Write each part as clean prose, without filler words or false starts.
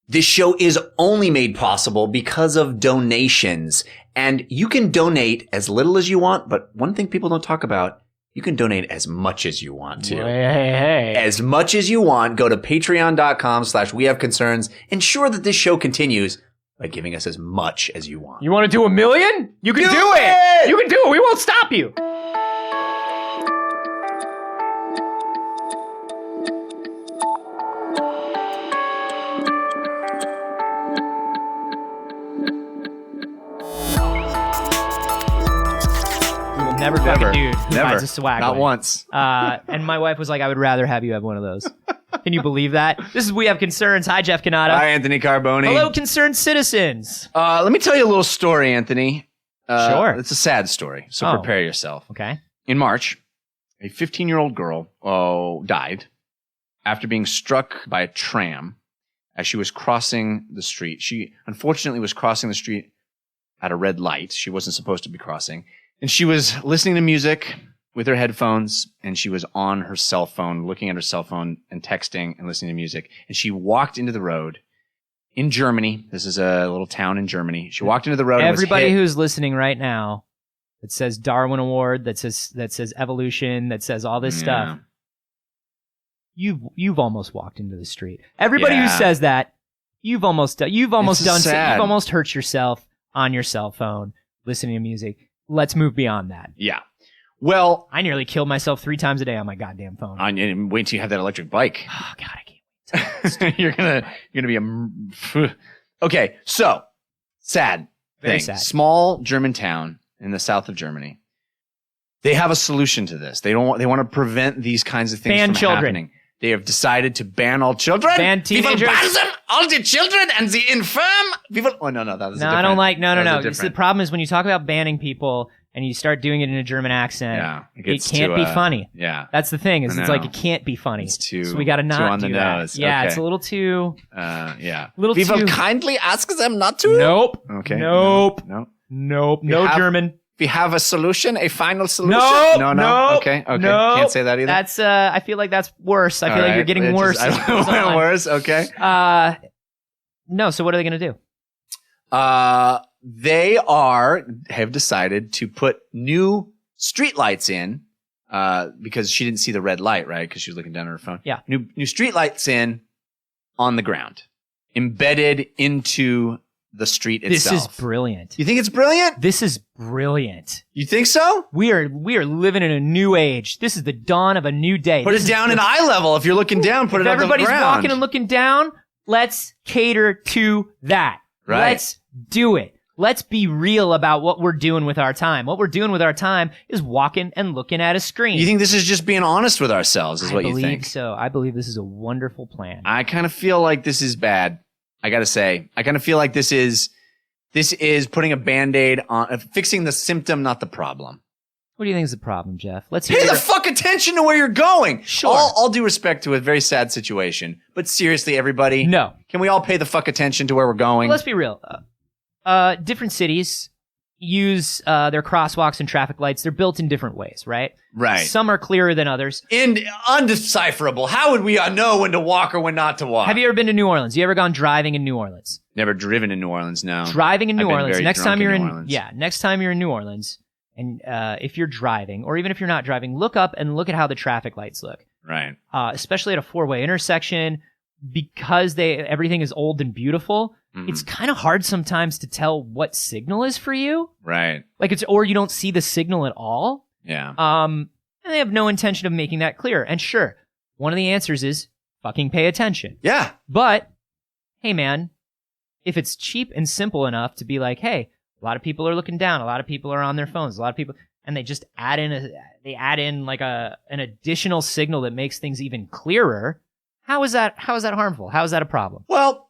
This show is only made possible because of donations. And you can donate as little as you want, but one thing people don't talk about, you can donate as much as you want to. Hey. As much as you want. Go to patreon.com/wehaveconcerns. Ensure that this show continues by giving us as much as you want. You want to do 1 million? You can do it! You can do it! We won't stop you! Never fuck a dude who buys a swag. Not once. And my wife was like, I would rather have you have one of those. Can you believe that? This is We Have Concerns. Hi, Jeff Cannata. Hi, Anthony Carboni. Hello, concerned citizens. Let me tell you a little story, Anthony. Sure. It's a sad story, so prepare yourself. Okay. In March, a 15-year-old girl died after being struck by a tram as she was crossing the street. She, unfortunately, was crossing the street at a red light. She wasn't supposed to be crossing. And she was listening to music with her headphones, and she was on her cell phone, looking at her cell phone and texting and listening to music. And she walked into the road in Germany. This is a little town in Germany. She walked into the road. Everybody who's listening right now that says Darwin Award, that says evolution, that says all this stuff, you've almost walked into the street. Everybody who says that, you've almost hurt yourself on your cell phone listening to music. Let's move beyond that. Yeah. Well, I nearly killed myself 3 times a day on my goddamn phone. And wait till you have that electric bike. Oh God, I can't. You're gonna be okay. So sad. Very thing. sad. Small German town in the south of Germany. They have a solution to this. They want to prevent these kinds of things ban from children. happening. They have decided to ban all children. Ban teenagers. We will ban them, all the children and the infirm. Oh no, that was no. I don't like. No. The problem is when you talk about banning people and you start doing it in a German accent. It can't be funny. Yeah, that's the thing. It's like it can't be funny. It's too. So we got to not on do the that. nose. Yeah, okay. it's a little too. Yeah. Little we too. will kindly ask them not to. Nope. Okay. Nope. No. No German. We have a solution, a final solution. No. Okay. No. Can't say that either. That's. I feel like that's worse. I feel like you're getting worse. Worse. Okay. No. So what are they going to do? They have decided to put new streetlights in, because she didn't see the red light, right? Because she was looking down at her phone. Yeah. New streetlights in on the ground, embedded into the street itself. This is brilliant. You think it's brilliant? This is brilliant. You think so? We are living in a new age. This is the dawn of a new day. Put it down in eye level. If you're looking down, put it on the ground. If everybody's walking and looking down, let's cater to that. Right. Let's do it. Let's be real about what we're doing with our time. What we're doing with our time is walking and looking at a screen. You think this is just being honest with ourselves, is what you think? I believe so. I believe this is a wonderful plan. I kind of feel like this is bad. I gotta say. I kind of feel like this is putting a Band-Aid on, fixing the symptom, not the problem. What do you think is the problem, Jeff? Let's pay the fuck attention to where you're going. Sure. All due respect to a very sad situation, but seriously, everybody. No. Can we all pay the fuck attention to where we're going? Well, let's be real. Different cities use their crosswalks and traffic lights. They're built in different ways, right? Right. Some are clearer than others. And undecipherable. How would we know when to walk or when not to walk? Have you ever been to New Orleans? You ever gone driving in New Orleans? Never driven in New Orleans, no. Driving in New Orleans. Next time you're New Orleans. next time you're in New Orleans, and if you're driving, or even if you're not driving, look up and look at how the traffic lights look. Right. Especially at a 4-way intersection, because everything is old and beautiful. Mm-hmm. It's kind of hard sometimes to tell what signal is for you. Right. Or you don't see the signal at all. Yeah. And they have no intention of making that clear. And sure, one of the answers is fucking pay attention. Yeah. But hey, man, if it's cheap and simple enough to be like, hey, a lot of people are looking down, a lot of people are on their phones, a lot of people, and they just add in like an additional signal that makes things even clearer. How is that harmful? How is that a problem? Well,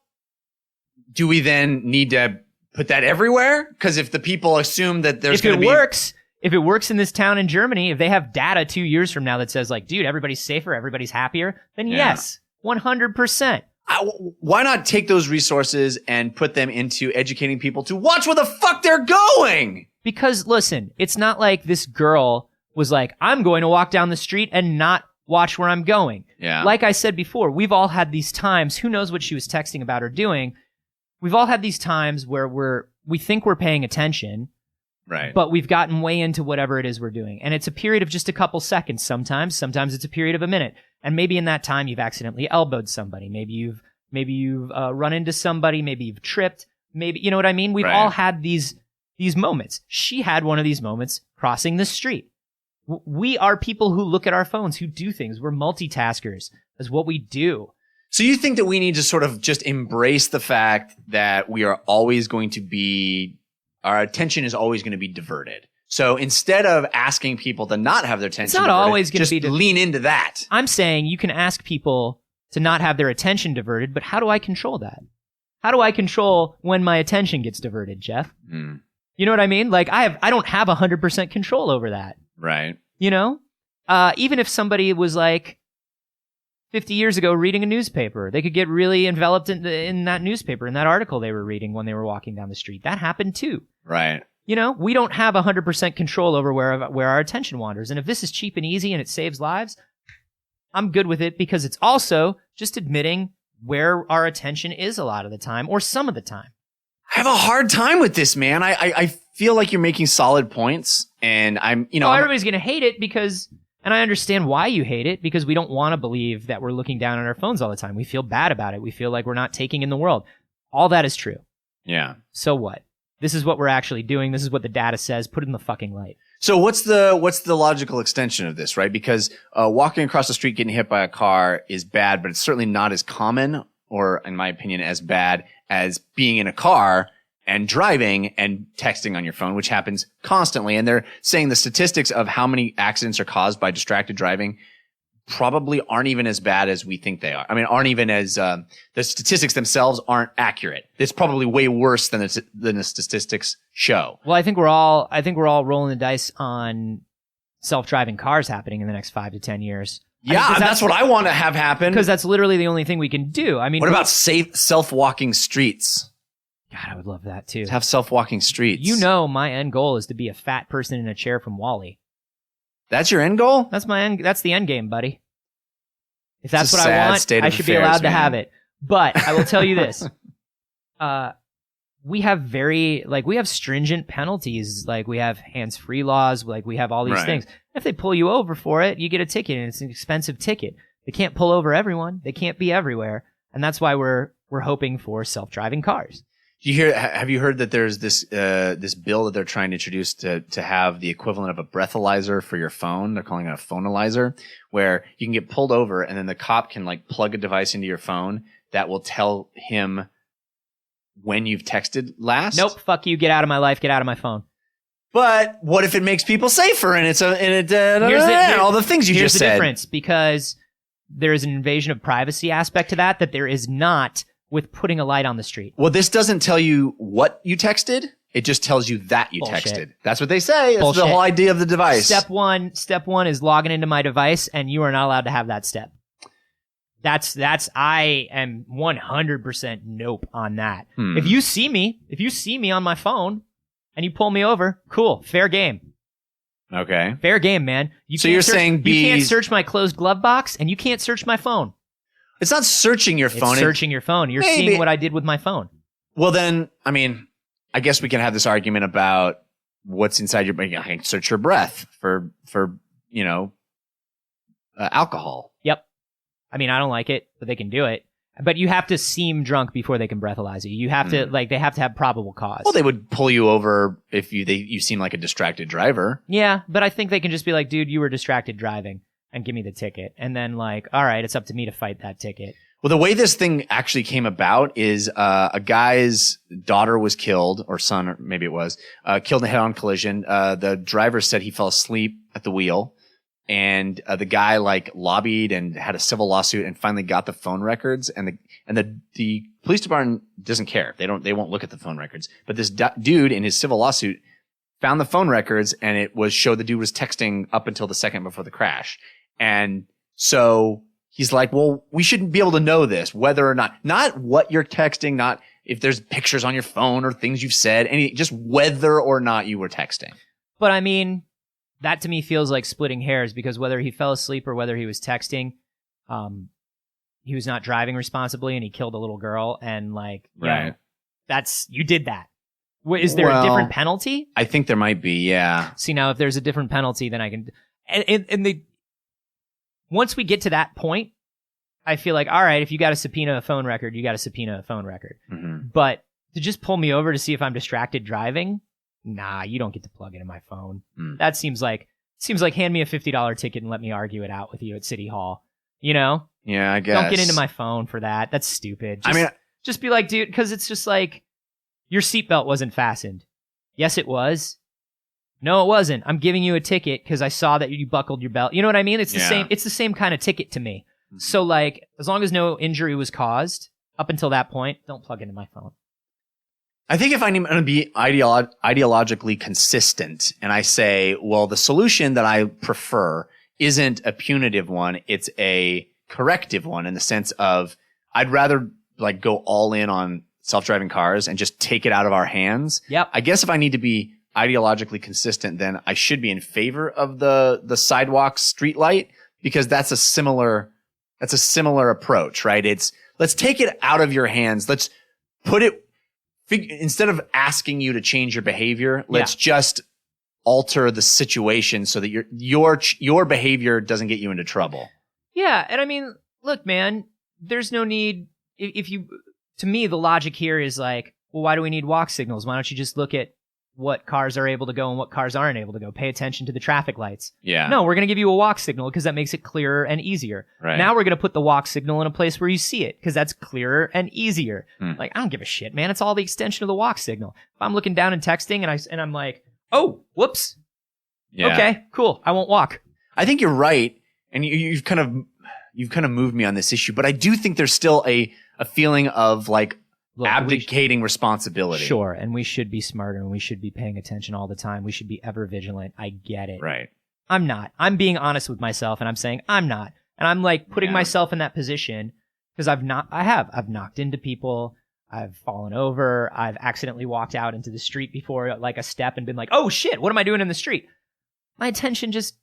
do we then need to put that everywhere? Because if the people assume that there's going to be... If it works in this town in Germany, if they have data 2 years from now that says like, dude, everybody's safer, everybody's happier, then yes, 100%. Why not take those resources and put them into educating people to watch where the fuck they're going? Because listen, it's not like this girl was like, I'm going to walk down the street and not watch where I'm going. Yeah. Like I said before, we've all had these times. Who knows what she was texting about or doing? We've all had these times where we think we're paying attention, right. but we've gotten way into whatever it is we're doing. And it's a period of just a couple seconds sometimes. Sometimes it's a period of a minute. And maybe in that time you've accidentally elbowed somebody. Maybe you've run into somebody. Maybe you've tripped. Maybe, you know what I mean? We've all had these moments. She had one of these moments crossing the street. We are people who look at our phones, who do things. We're multitaskers. That's what we do. So you think that we need to sort of just embrace the fact that we are always going to be, our attention is always going to be diverted. So instead of asking people to not have their attention it's not diverted, always going to be lean into that. I'm saying you can ask people to not have their attention diverted, but how do I control that? How do I control when my attention gets diverted, Jeff? Mm. You know what I mean? Like I don't have 100% control over that. Right. You know? Even if somebody was like 50 years ago reading a newspaper, they could get really enveloped in that newspaper, in that article they were reading when they were walking down the street. That happened too. Right. You know, we don't have 100% control over where our attention wanders. And if this is cheap and easy and it saves lives, I'm good with it, because it's also just admitting where our attention is a lot of the time, or some of the time. I have a hard time with this, man. I feel like you're making solid points, and everybody's going to hate it because, and I understand why you hate it, because we don't want to believe that we're looking down at our phones all the time. We feel bad about it. We feel like we're not taking in the world. All that is true. Yeah. So what? This is what we're actually doing. This is what the data says. Put it in the fucking light. So what's the logical extension of this, right? Because walking across the street getting hit by a car is bad, but it's certainly not as common, or in my opinion, as bad as being in a car and driving and texting on your phone, which happens constantly. And they're saying the statistics of how many accidents are caused by distracted driving probably aren't even as bad as we think they are. I mean, aren't even as the statistics themselves aren't accurate. It's probably way worse than the statistics show. Well, I think we're all rolling the dice on self-driving cars happening in the next 5 to 10 years. Yeah, that's what I want to have happen. Because that's literally the only thing we can do. I mean, what about safe self-walking streets? God, I would love that too. To have self-walking streets. You know, my end goal is to be a fat person in a chair from WALL-E. That's your end goal? That's the end game, buddy. If that's what I want, I should be allowed to have it. But I will tell you this. We have stringent penalties. Like, we have hands-free laws. Like, we have all these things. If they pull you over for it, you get a ticket, and it's an expensive ticket. They can't pull over everyone. They can't be everywhere. And that's why we're hoping for self-driving cars. Have you heard that there's this bill that they're trying to introduce to have the equivalent of a breathalyzer for your phone? They're calling it a phonalyzer, where you can get pulled over and then the cop can like plug a device into your phone that will tell him when you've texted last. Nope, fuck you, get out of my life, get out of my phone. But what if it makes people safer and all the things you just said? Here's the difference, because there is an invasion of privacy aspect to that there is not with putting a light on the street. Well, this doesn't tell you what you texted. It just tells you that you texted. That's what they say. That's Bullshit. The whole idea of the device. Step one is logging into my device, and you are not allowed to have that step. I am 100% nope on that. If you see me on my phone and you pull me over, cool, fair game. Okay. Fair game, man. You're saying you can't search my closed glove box, and you can't search my phone. It's not searching your phone. It's searching your phone. You're seeing what I did with my phone. Well, then, I mean, I guess we can have this argument about what's inside your brain. I can search your breath for alcohol. Yep. I mean, I don't like it, but they can do it. But you have to seem drunk before they can breathalyze you. You have to they have to have probable cause. Well, they would pull you over if you seem like a distracted driver. Yeah, but I think they can just be like, dude, you were distracted driving, and give me the ticket. And then like, all right, it's up to me to fight that ticket. Well, the way this thing actually came about is a guy's daughter was killed, or son, or maybe it was, killed in a head-on collision. The driver said he fell asleep at the wheel. And the guy like lobbied and had a civil lawsuit and finally got the phone records. And the police department doesn't care. They won't look at the phone records. But this dude in his civil lawsuit found the phone records, and it showed the dude was texting up until the second before the crash. And so he's like, well, we shouldn't be able to know this, whether or not what you're texting, not if there's pictures on your phone or things you've said, just whether or not you were texting. But I mean, that to me feels like splitting hairs, because whether he fell asleep or whether he was texting, he was not driving responsibly and he killed a little girl, and like, Right. you did that. Is there a different penalty? I think there might be, yeah. See, now if there's a different penalty, then I can. And once we get to that point, I feel like, all right, if you got to subpoena a phone record, you got to subpoena a phone record. Mm-hmm. But to just pull me over to see if I'm distracted driving, nah, you don't get to plug into my phone. That seems like hand me a $50 ticket and let me argue it out with you at City Hall. You know? Yeah, I guess. Don't get into my phone for that. That's stupid. Just be like, dude, because it's just like, your seatbelt wasn't fastened. Yes, it was. No, it wasn't. I'm giving you a ticket because I saw that you buckled your belt. You know what I mean? It's the same. It's the same kind of ticket to me. So, like, as long as no injury was caused up until that point, don't plug into my phone. I think if I'm going to be ideologically consistent and I say, well, the solution that I prefer isn't a punitive one, it's a corrective one in the sense of I'd rather like go all in on self-driving cars and just take it out of our hands. Yep. I guess if I need to be ideologically consistent, then I should be in favor of the sidewalk street light because that's a similar approach, right? It's let's take it out of your hands. Let's put it instead of asking you to change your behavior, let's just alter the situation so that your behavior doesn't get you into trouble. Yeah, and I mean, look, man, there's no need if you. To me, the logic here is like, well, why do we need walk signals? Why don't you just look at what cars are able to go and what cars aren't able to go? Pay attention to the traffic lights. Yeah. No, we're going to give you a walk signal because that makes it clearer and easier. Right. Now we're going to put the walk signal in a place where you see it because that's clearer and easier. Hmm. Like, I don't give a shit, man. It's all the extension of the walk signal. If I'm looking down and texting and I'm like, oh, whoops. Yeah. Okay, cool. I won't walk. I think you're right. And you've kind of moved me on this issue, but I do think there's still a feeling of like, look, abdicating responsibility. Sure, and we should be smarter and we should be paying attention all the time. We should be ever vigilant. I get it. Right. I'm not. I'm being honest with myself and I'm saying I'm not. And I'm like putting myself in that position because I've knocked into people. I've fallen over. I've accidentally walked out into the street before like a step and been like, oh shit, what am I doing in the street? My attention just,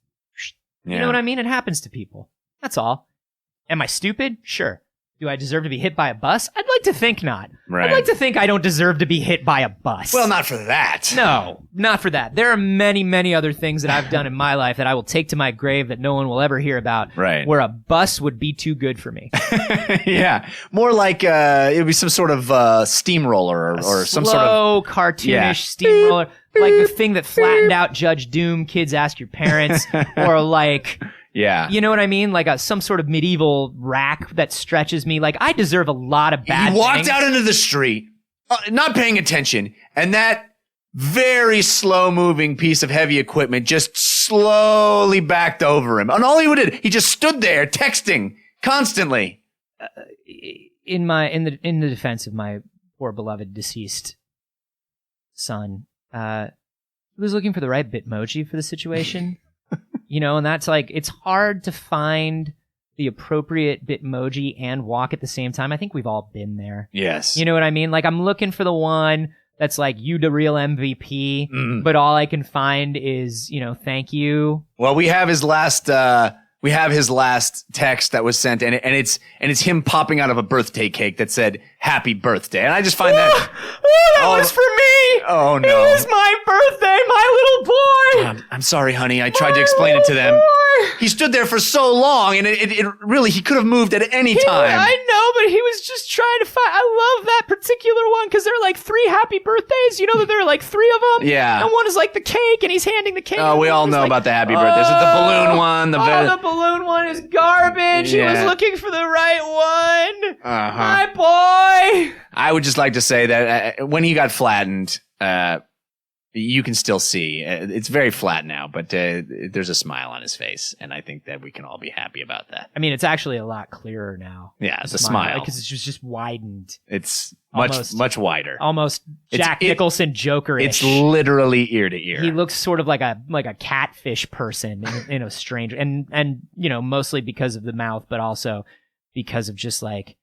you know what I mean? It happens to people. That's all. Am I stupid? Sure. Do I deserve to be hit by a bus? I'd like to think not. Right. I'd like to think I don't deserve to be hit by a bus. Well, not for that. No, not for that. There are many, many other things that I've done in my life that I will take to my grave that no one will ever hear about. Right. Where a bus would be too good for me. Yeah. More like it would be some sort of steamroller or some sort of slow, cartoonish steamroller. Like the thing that flattened out Judge Doom, Kids Ask Your Parents, or like... Yeah. You know what I mean? Like some sort of medieval rack that stretches me. Like I deserve a lot of bad things. You walked out into the street, not paying attention, and that very slow-moving piece of heavy equipment just slowly backed over him. And all he did, he just stood there texting constantly. In the defense of my poor beloved deceased son, he was looking for the right Bitmoji for the situation. You know, and that's like, it's hard to find the appropriate Bitmoji and walk at the same time. I think we've all been there. Yes. You know what I mean? Like, I'm looking for the one that's like, you the real MVP, but all I can find is, you know, thank you. Well, we have his last text that was sent, and it's him popping out of a birthday cake that said "Happy Birthday," and I just find that that was for me. Oh no, it was my birthday, my little boy. I'm sorry, honey. I tried to explain it to them. He stood there for so long, and it really he could have moved at any time. I know, but he was just trying to find. I love that particular one because there are like 3 happy birthdays. You know that there are like 3 of them. Yeah, and one is like the cake, and he's handing the cake. Oh, we all know like, about the happy birthdays. It's the balloon one. The balloon one is garbage. Yeah. He was looking for the right one. My boy. I would just like to say that when he got flattened, you can still see it's very flat now, but there's a smile on his face, and I think that we can all be happy about that. I mean, it's actually a lot clearer now. Yeah, it's a smile because it's just widened. It's almost, much wider, almost Jack Nicholson Joker-ish. It's literally ear to ear. He looks sort of like a catfish person in a stranger, and you know, mostly because of the mouth, but also because of just like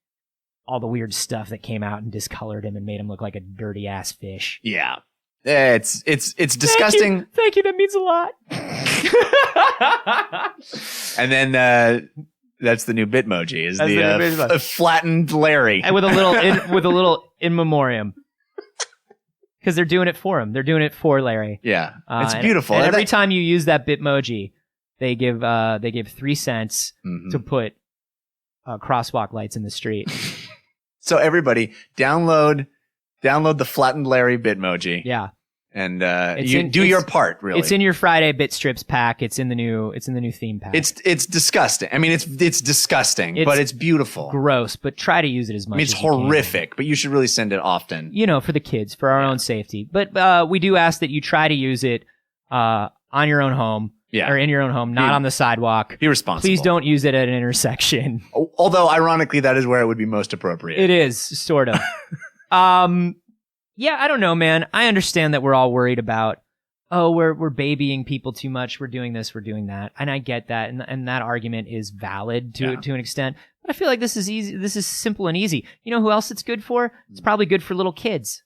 all the weird stuff that came out and discolored him and made him look like a dirty ass fish. Yeah. It's disgusting. Thank you. That means a lot. And then That's the new Bitmoji. Is That's the the new Bitmoji. flattened Larry And with a little in memoriam. Because they're doing it for him. They're doing it for Larry. Yeah, it's beautiful. And every time you use that Bitmoji, they give 3 cents to put crosswalk lights in the street. So everybody, download the flattened Larry Bitmoji. Yeah. And do your part, really. It's in your Friday Bit Strips pack. It's in the new theme pack. It's disgusting. I mean, it's disgusting, but it's beautiful. Gross, but try to use it as much. I mean, it's as you can. horrific, but you should really send it often. For the kids, for our own safety. But we do ask that you try to use it on your own home. Yeah. Or in your own home, not on the sidewalk. Be responsible. Please don't use it at an intersection. Although, ironically, that is where it would be most appropriate. It is, sort of. Yeah, I don't know, man. I understand that we're all worried about, we're babying people too much. We're doing this, we're doing that. And I get that. And that argument is valid to an extent. But I feel like this is easy. This is simple and easy. You know who else it's good for? It's probably good for little kids.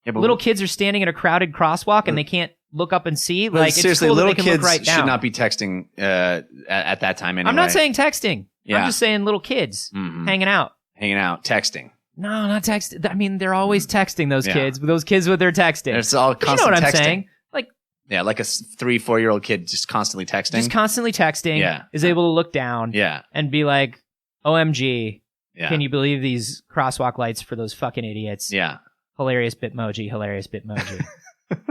Yeah, but little kids are standing at a crowded crosswalk and they can't look up and see. Like, seriously, it's cool little that they can kids look right down. should not be texting at that time anyway. I'm not saying texting. Yeah. I'm just saying little kids hanging out. Texting. No, not texting. I mean, they're always texting those kids. Those kids with their texting. It's all constant you know what texting. I'm saying? Like, yeah, like a 3-4-year-old kid just constantly texting. Just constantly texting. Is able to look down. And be like, OMG. Yeah. Can you believe these crosswalk lights for those fucking idiots? Yeah. Hilarious Bitmoji. Hilarious Bitmoji.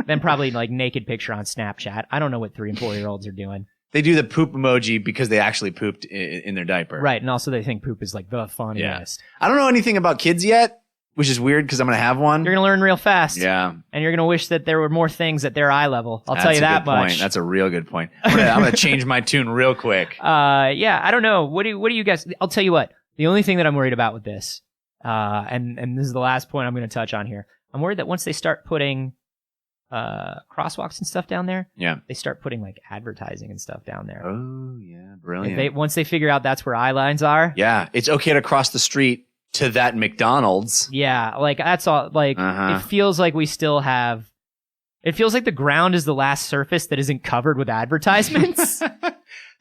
Then probably like naked picture on Snapchat. I don't know what 3 and 4-year-olds are doing. They do the poop emoji because they actually pooped in their diaper. Right, and also they think poop is like the funniest. I don't know anything about kids yet, which is weird because I'm going to have one. You're going to learn real fast. Yeah. And you're going to wish that there were more things at their eye level. I'll tell you that much. Point. That's a real good point. I'm going to change my tune real quick. Yeah, I don't know. What do you guys... I'll tell you what. The only thing that I'm worried about with this, and this is the last point I'm going to touch on here, I'm worried that once they start putting... crosswalks and stuff down there. Yeah. They start putting like advertising and stuff down there. Oh, yeah. Brilliant. Once they figure out that's where eye lines are. Yeah. It's okay to cross the street to that McDonald's. Yeah. Like that's all like it feels like we still have it feels like the ground is the last surface that isn't covered with advertisements.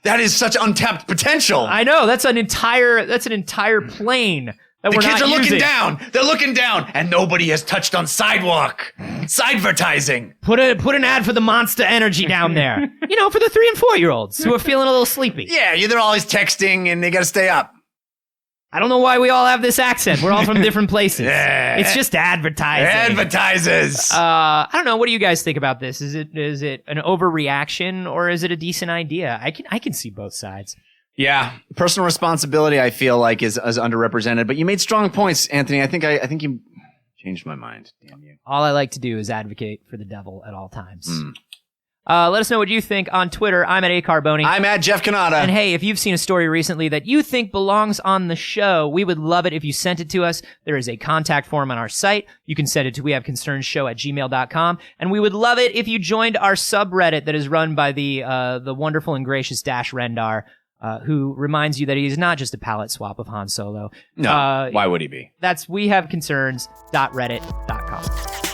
That is such untapped potential. I know. That's an entire plane. The kids are looking down. They're looking down, and nobody has touched on sidewalk. Sidevertising. Put an ad for the Monster Energy down there. For the 3 and 4-year-olds who are feeling a little sleepy. Yeah, they're always texting, and they got to stay up. I don't know why we all have this accent. We're all from different places. It's just advertising. Advertisers. I don't know. What do you guys think about this? Is it an overreaction or is it a decent idea? I can see both sides. Yeah, personal responsibility I feel like is underrepresented, but you made strong points, Anthony. I think you changed my mind. Damn you. All I like to do is advocate for the devil at all times. Let us know what you think on Twitter. I'm at acarboni. I'm at Jeff Canada. And hey, if you've seen a story recently that you think belongs on the show, we would love it if you sent it to us. There is a contact form on our site. You can send it to wehaveconcernshow@gmail.com. And we would love it if you joined our subreddit that is run by the wonderful and gracious Dash Rendar. Who reminds you that he is not just a palette swap of Han Solo. No, why would he be? That's wehaveconcerns.reddit.com.